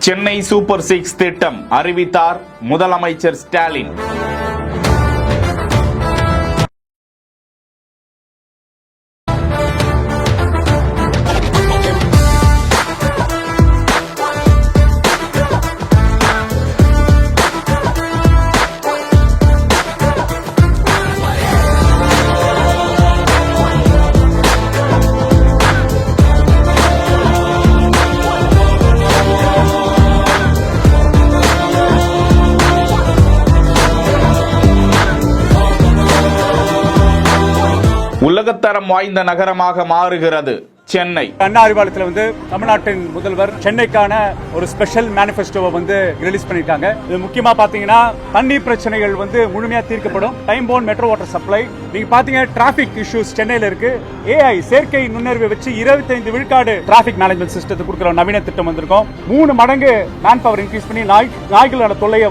Chennai super 6 திட்டம் அறிவித்தார் முதலமைச்சர் ஸ்டாலின். உலகத்தரம் வாய்ந்த நகரமாக மாறுகிறது சென்னை. அண்ணா அறிவாலயத்தில் தமிழ்நாட்டின் முதல்வர் சென்னைக்கான ஒரு ஸ்பெஷல் மேனிஃபெஸ்டோவை ரிலீஸ் பண்ணிருக்காங்க. இது முக்கியமா பாத்தீங்கன்னா தண்ணீர் பிரச்சனைகள் முழுமையா தீர்க்கப்படும். Time bound metro water supply. நீங்க பாத்தீங்க டிராபிக் இஷ்யூஸ் சென்னையில இருக்கு. ஏஐ செயற்கை நுண்ணறிவை வச்சு 25 விழுக்காடு டிராபிக் மேனேஜ்மெண்ட் சிஸ்டத்தை கொடுக்கிற நவீன திட்டம் வந்திருக்கும். 3 மடங்கு மேன் பவர் இன்க்ரீஸ் பண்ணி நாய்களோட தொல்லையை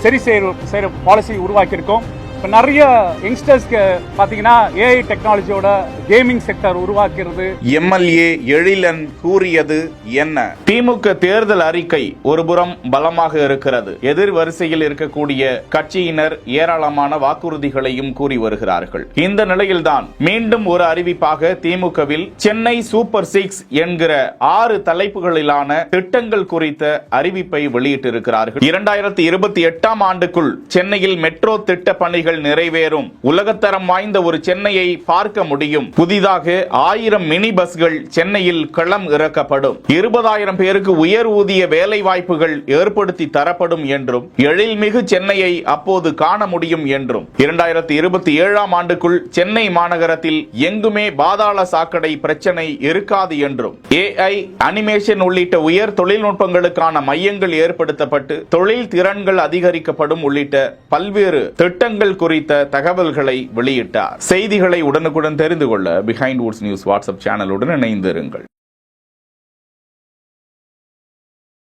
சரி செய்யற பாலிசி உருவாக்கி இருக்கோம். இப்ப நிறைய யங்ஸ்டர்ஸ்க்கு பாத்தீங்கன்னா ஏஐ டெக்னாலஜியோட கேமிங் செக்டர் உருவாக்குறது. எம்எல்ஏ எழிலன் கூறியது என்ன? திமுக தேர்தல் அறிக்கை ஒருபுறம் பலமாக இருக்கிறது. எதிர் வரிசையில் இருக்கக்கூடிய கட்சியினர் ஏராளமான வாக்குறுதிகளையும் கூறி வருகிறார்கள். இந்த நிலையில்தான் மீண்டும் ஒரு அறிவிப்பாக திமுகவில் சென்னை சூப்பர் 6 என்கிற 6 தலைப்புகளிலான திட்டங்கள் குறித்த அறிவிப்பை வெளியிட்டிருக்கிறார்கள். 2028ஆம் ஆண்டுக்குள் சென்னையில் மெட்ரோ திட்ட பணிகள் நிறைவேறும். உலகத்தரம் வாய்ந்த ஒரு சென்னையை பார்க்க முடியும். புதிதாக 1000 மினி பஸ்கள் சென்னையில் களம் இறக்கப்படும். 20,000 பேருக்கு உயர் ஊதிய வேலை வாய்ப்புகள் ஏற்படுத்தி தரப்படும் என்றும் எழில்மிகு சென்னையை அப்போது காண முடியும் என்றும் 2027ஆம் ஆண்டுக்குள் சென்னை மாநகரத்தில் எங்குமே பாதாள சாக்கடை பிரச்சனை இருக்காது என்றும் ஏஐ அனிமேஷன் உள்ளிட்ட உயர் தொழில்நுட்பங்களுக்கான மையங்கள் ஏற்படுத்தப்பட்டு தொழில் திறன்கள் அதிகரிக்கப்படும் உள்ளிட்ட பல்வேறு திட்டங்கள் குறித்த தகவல்களை வெளியிட்டார். செய்திகளை உடனுக்குடன் தெரிந்து கொள்ள பிஹைண்ட் வுட்ஸ் நியூஸ் வாட்ஸ்அப் சேனலுடன் இணைந்திருங்கள்.